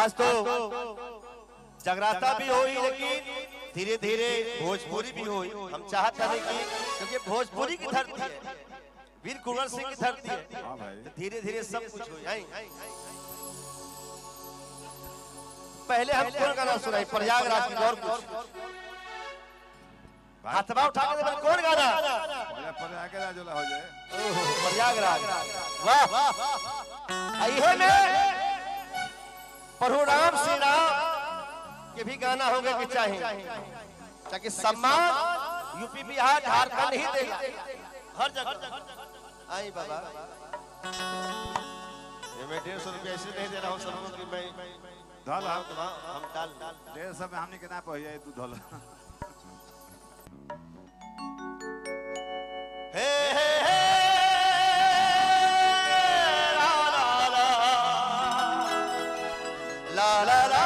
आज तो जगराता भी हुई, लेकिन धीरे धीरे भोजपुरी भी हुई। हम चाहते हैं कि क्योंकि भोजपुरी की धरती है, वीर कुंवर सिंह की धरती है, तो धीरे धीरे सब कुछ हुई। पहले हम कौन गाना सुनाई? प्रयागराज की और कुछ हाथवा उठा के कौन गाना? प्रयागराज हो जाए। प्रयागराज, वाह वाह। आइए में प्रभु राम श्री राम के भी गाना होगा कि चाहिए, ताकि सम्मान यूपी बिहार झारखंड ही देगा हर जगह। आई बाबा, ये मैं 150 रुपया ऐसे नहीं दे रहा हूँ सबको कि मैं धल हम डाल 150 में हमने के ना पहिया तू धल। हे हे हे ला ला ला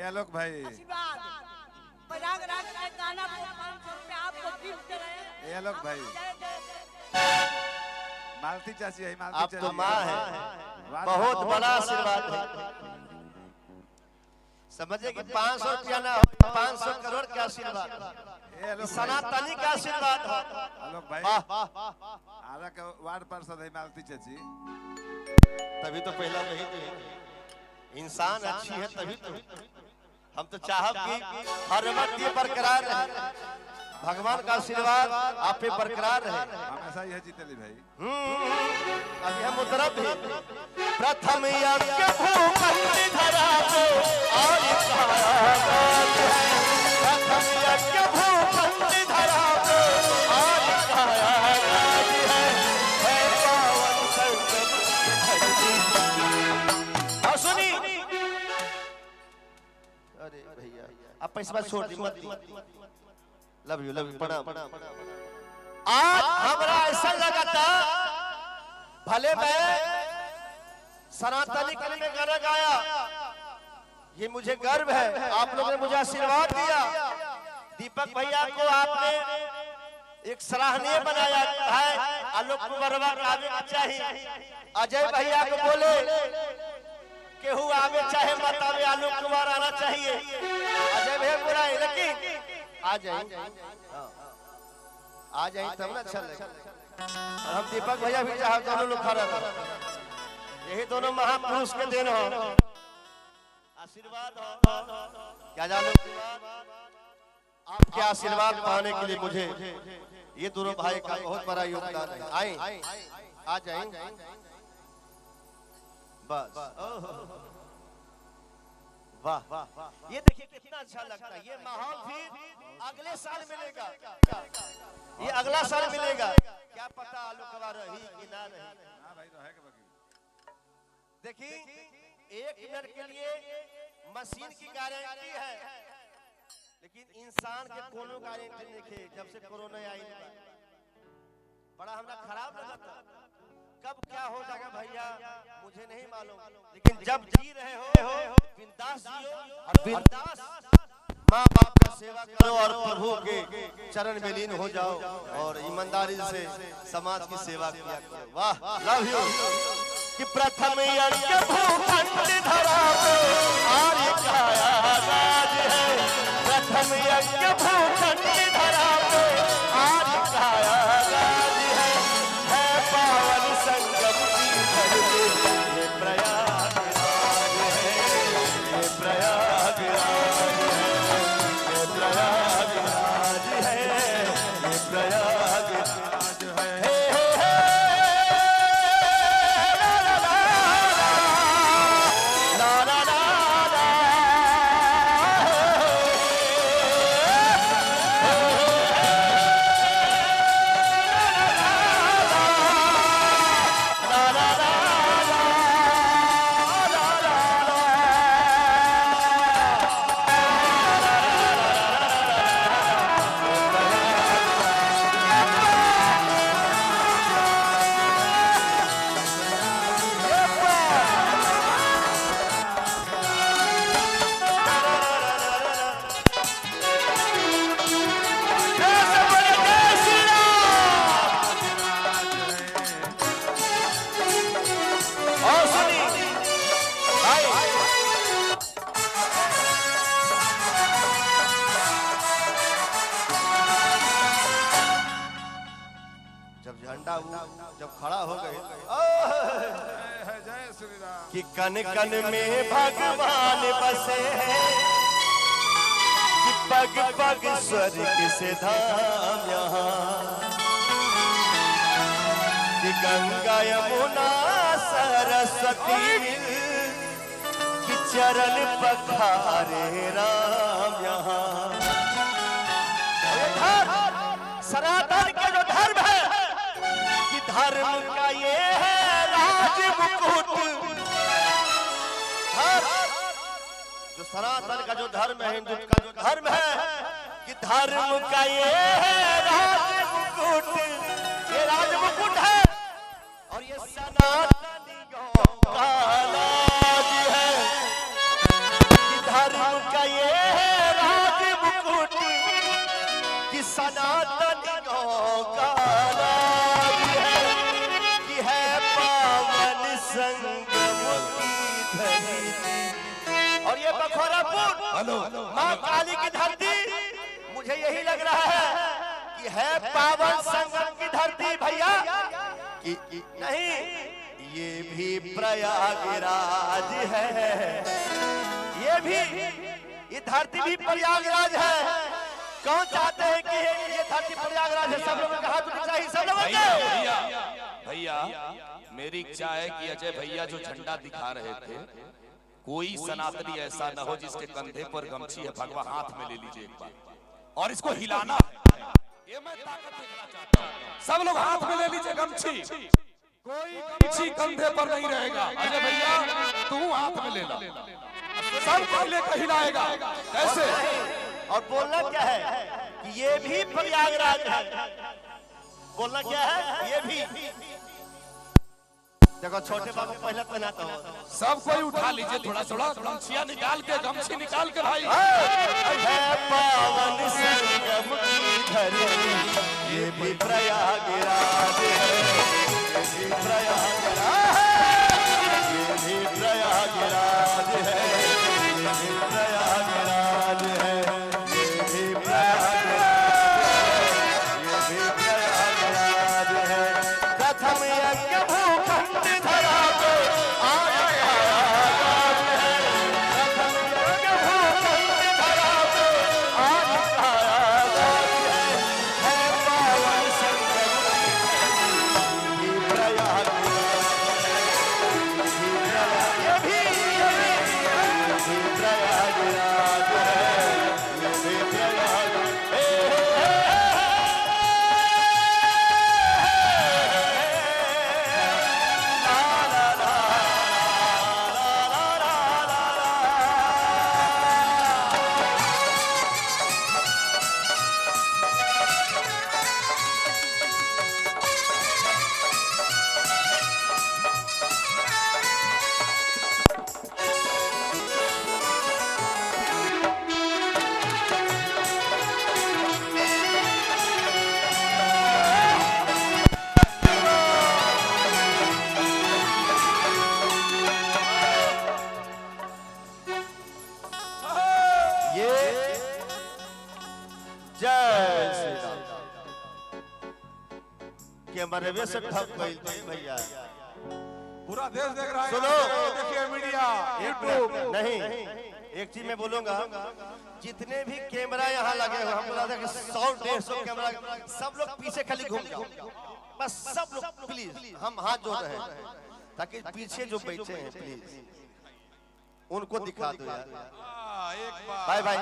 आलोक भाई, प्रयागराज का गाना 500 रुपया आपको गिफ्ट करें। आलोक भाई, मालती चाची है, मालती आप तो माँ है, बहुत बड़ा आशीर्वाद है। समझे कि 500 रुपया ना हो, 500 करोड़ का आशीर्वाद, सनातनी का आशीर्वाद है। आलोक भाई, आरा का वार्ड पार्षद है मालती चाची, तभी तो पहला वही तो इंसान अच्छी है, तभी तो हम तो चाहब कि हर वक्त ये बरकरार रहे, भगवान का आशीर्वाद आप पे बरकरार रहे। हमेशा यह जीतेली भाई। अभी हम उतरब भी प्रथम यज्ञ भूखंड धरा को और प्रथम यज्ञ भूखंड धरा को और है पावन संगम और सुनी। अरे भैया अब पैसा छोड़ दी, मत दी। लव यू प्रणाम। आज हमरा ऐसा लगा था भले मैं सनातनी कली में गाना गाया, ये मुझे गर्व है, आप लोगों ने मुझे आशीर्वाद दिया। दीपक भैया को आपने एक सराहनीय बनाया है, आलोक कुमारवा का आगे चाहिए, अजय भैया को बोले केहू आगे चाहे मत आवे, आलोक कुमार आना चाहिए। अजय भैया बुरा है, लेकिन आ जाए तब ना अच्छा लगे। और हम दीपक भैया भी चाहे दोनों लोग खड़ा रहे, यही दोनों महापुरुष के देन हो, आशीर्वाद हो। क्या जानो आपके आशीर्वाद पाने के लिए मुझे ये दोनों भाई का बहुत बड़ा योगदान है। आए आ जाए बस। वाह वाह, ये देखिए कितना अच्छा लगता है। ये माहौल फिर अगले साल मिलेगा, ये अगला साल मिलेगा, क्या पता आलू कवा रही कि ना रही। देखिए 1 मिनट के लिए मशीन की गारंटी है, लेकिन इंसान के कोनो गारंटी नहीं है। जब से कोरोना आई बड़ा हमरा खराब लगा था, कब क्या हो जाएगा भैया मुझे नहीं मालूम, लेकिन जब जी रहे हो बिंदास जियो और बिंदास माँ बाप का सेवा करो और प्रभु के चरण में लीन हो जाओ और ईमानदारी से समाज की सेवा किया करो। वाह, लव यू। कि प्रथम यज्ञ भूखंड धरा पे आर्य काया राज है, प्रथम यज्ञ भूखंड धरा पे आर्य काया राज है पावन संगम की धरती, ये प्रयागराज है, ये प्रयागराज है, ये प्रयागराज है, ये प्रयागराज है। कि कन कन में भगवान बसे हैं, कि पग पग स्वर्ग से धाम यहाँ, कि गंगा यमुना सरस्वती मिल, कि चरण पखारे राम यहाँ। सनातन के जो धर्म है, कि धर्म का ये है राज मुकुट, जो सनातन का जो धर्म है, हिंदू का जो धर्म है, कि धर्म का ये है राज मुकुट, ये राज मुकुट है और ये सनातनियों का राज है, कि धर्म का ये है राज मुकुट, कि सनातनियों का राज है, कि है पावन संगम की धरती। और ये बखोरापुर माँ काली की धरती, मुझे यही लग रहा है कि है पावन संगम की धरती भैया, कि नहीं, ये भी प्रयागराज है, ये धरती भी प्रयागराज है। कौन चाहते हैं कि ये धरती प्रयागराज है? सब लोगों का हाथ उठना ही, सब लोगों का। भैया मेरी इच्छा है कि अजय भैया जो झंडा दिखा रहे थे, कोई सनातनी ऐसा न हो जिसके कंधे पर गमछी है, भगवा हाथ में ले लीजिए एक बार और इसको हिलाना है। ये मैं ताकत देखना चाहता हूं। सब लोग हाथ में ले लीजिए गमछी, कोई गमछी कंधे पर नहीं रहेगा। अजय भैया तू हाथ में ले ला, सब पहले को हिलाएगा। कैसे? और बोलना क्या है कि ये भी प्रयागराज है। बोलना क्या है, ये भी। देखो छोटे बाबू पहले पहनाता हूँ, सब कोई उठा लीजिए थोड़ा थोड़ा गमछिया निकाल के, गमछी निकाल के भाई। है पावन संगम की धरती, ये भी प्रयागराज है, ये भी प्रयागराज है, ये भी प्रयागराज है, ये भी प्रयागराज है, ये भी प्रयागराज है। प्रथम यज्ञ भूखंड धरा पे आज आगाज है, प्रथम यज्ञ भूखंड धरा पे आज आगाज है पावन संगम की प्रयागराज है, ये भी प्रयागराज है, ये भी प्रयागराज मरवे से ठप गई थी भैया। पूरा देश देख रहा है। सुनो, देखिए मीडिया, यूट्यूब नहीं, एक चीज मैं बोलूंगा, जितने भी कैमरा यहाँ लगे हुए, हमको लगता है कि 100-150 कैमरा, सब लोग पीछे खाली घूम जाओ बस, सब लोग प्लीज, हम हाथ जोड़ रहे हैं ताकि पीछे जो बैठे हैं प्लीज उनको दिखा दो यार। भाई भाई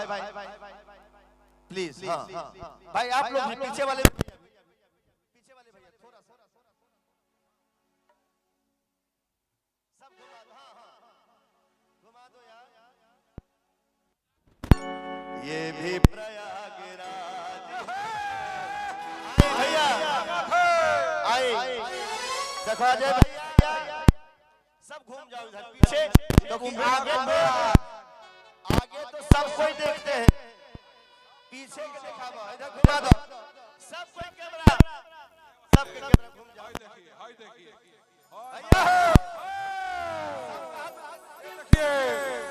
प्लीज, हाँ भाई आप लोग पीछे वाले ये भी प्रयागराज भैया आए, देखो अजय भैया सब घूम जाओ इधर पीछे, क्योंकि आगे तो सब कोई देखते हैं, पीछे के दिखावा इधर घुमा दो, सब कोई कैमरा, सब के कैमरा घूम जाओ। हाय देखिए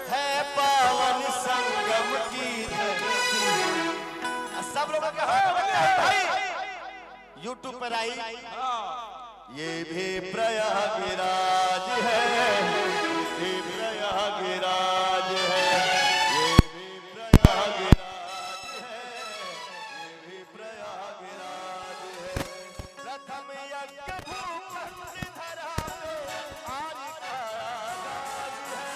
है पावन संगम की धरती, सब लोगों के भाई यूट्यूब पर आई, ये भी प्रयागराज है, भी प्रयागराज है, ये भी प्रयागराज है, ये भी प्रयागराज है। प्रथम यज्ञ भूखंड धरा पे आज का आगाज है।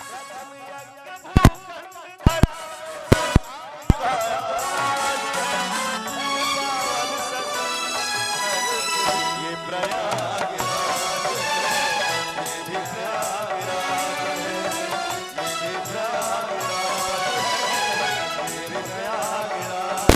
प्रथम यज्ञ भूखंड धरा पे आज का आगाज है। पावन सतन ये प्रयागराज है, ये भी प्रयागराज है, ये भी प्रयागराज है, ये भी प्रयागराज।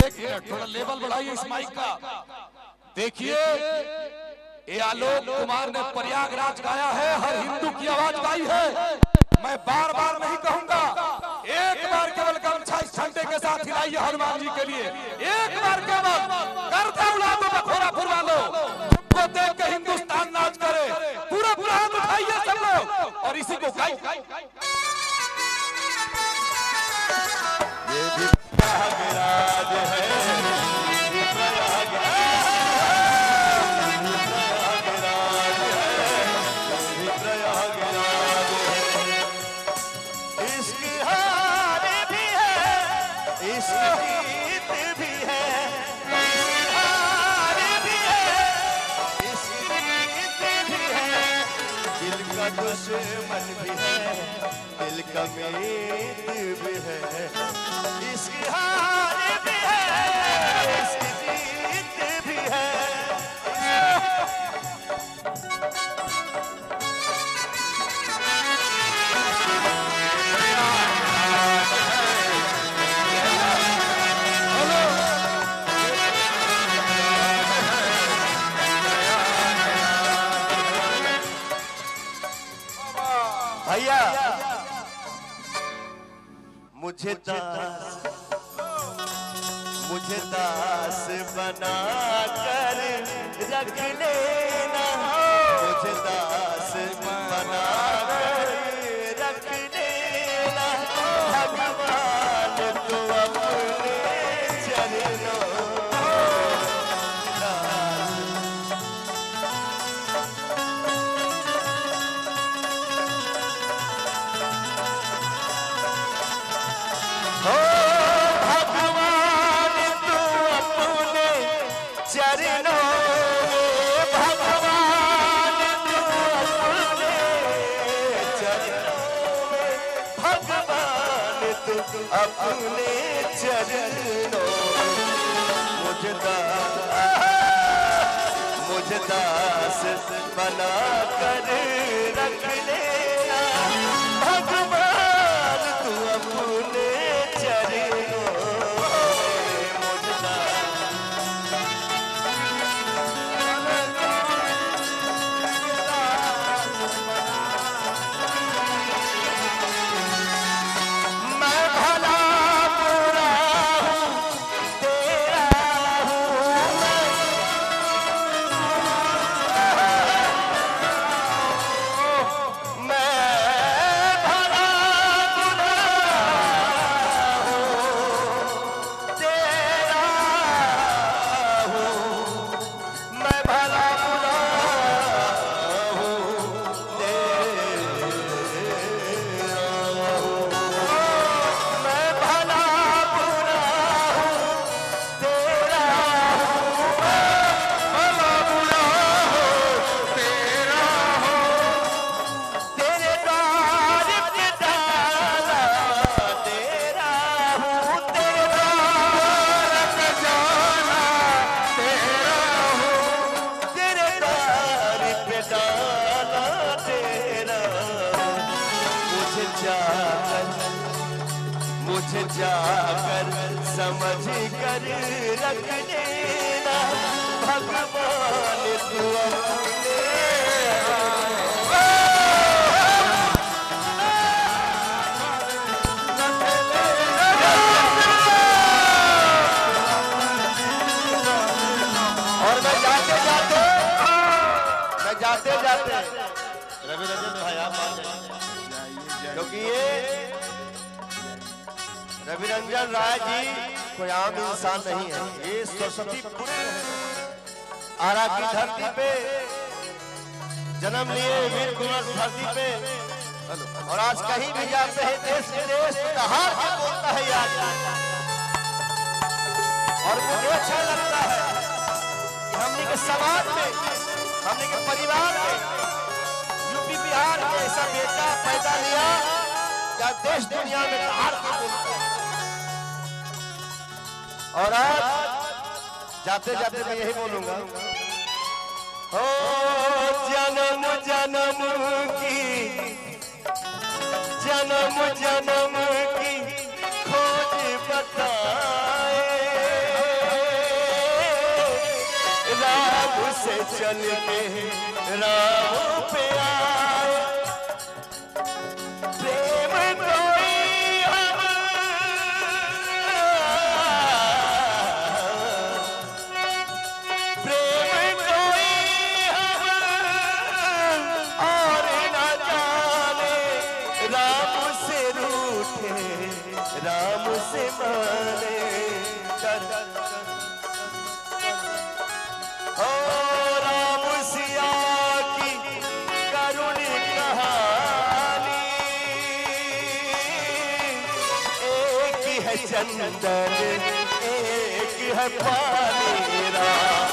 एक मिनट, थोड़ा लेवल बढ़ाइए इस माइक का। देखिए, ये आलोक कुमार ने प्रयागराज गाया है, हर हिंदू की आवाज गाई है। मैं बार बार नहीं कहूंगा, एक बार केवल गमछा इस झंडे के साथ हिलाइए हनुमान जी के लिए। एक बार केवल करते उड़ा दो, बखोरा फुला दो, तुमको देख के हिंदुस्तान नाच करे। पूरा पूरा हाथ उठाइए सब लोग और इसी को गाइए। ये भी प्रयागराज है, ये भी प्रयागराज है, ये भी प्रयागराज है। इसकी हार भी है, इसकी जीत भी है, इसकी हार भी है, इसकी जीत भी है। दिल का दुश्मन भी है, दिल का मीत भी है। इसकी हार भी है, इसकी जीत भी है। भैया मुझे दास बना कर रख लेना, मुझे दास बना कर रख लेना। भगवान तो अपने चरणों अपने चरणों मुझे दास बना कर रख लेना। भगवान तू अपने चरणों मुझे मैं भला बुरा हूँ तेरा हूँ मैं भला बुरा हूँ तेरा हूँ मैं भला बुरा हूँ तेरा हूँ मैं भला बुरा हूँ तेरा हूँ भला बुरा हूँ तेरा हूँ तेरे द्वार पे डाला तेरा हूँ तेरे द्वार पे जाना तेरा हूँ तेरे द्वार पे डाला तेरा हूँ मुझे जाकर समझ कर रख लेना। भगवान तू अपने क्योंकि ये रविरंजन राय जी कोई आम इंसान नहीं है, ये सरस्वती पुत्र है। आरा की धरती पे जन्म लिए वीर कुंवर धरती पे, और आज कहीं भी जाते हैं देश विदेश हार के बोलता है यार। और मुझे अच्छा लगता है कि हमने के समाज में, हमने के परिवार में यूपी बिहार में ऐसा बेटा पैदा लिया या देश दुनिया में हार के बोलता है। और आज जाते जाते मैं यही बोलूंगा, ओ जन्म जन्म की खोज बताए, राम से चल के राम पे आए। प्रेम कोई और न जाने, राम से रूठे राम से माने। ओ राम सिया की करुण कहानी, एक है चंदन एक है पानी, राम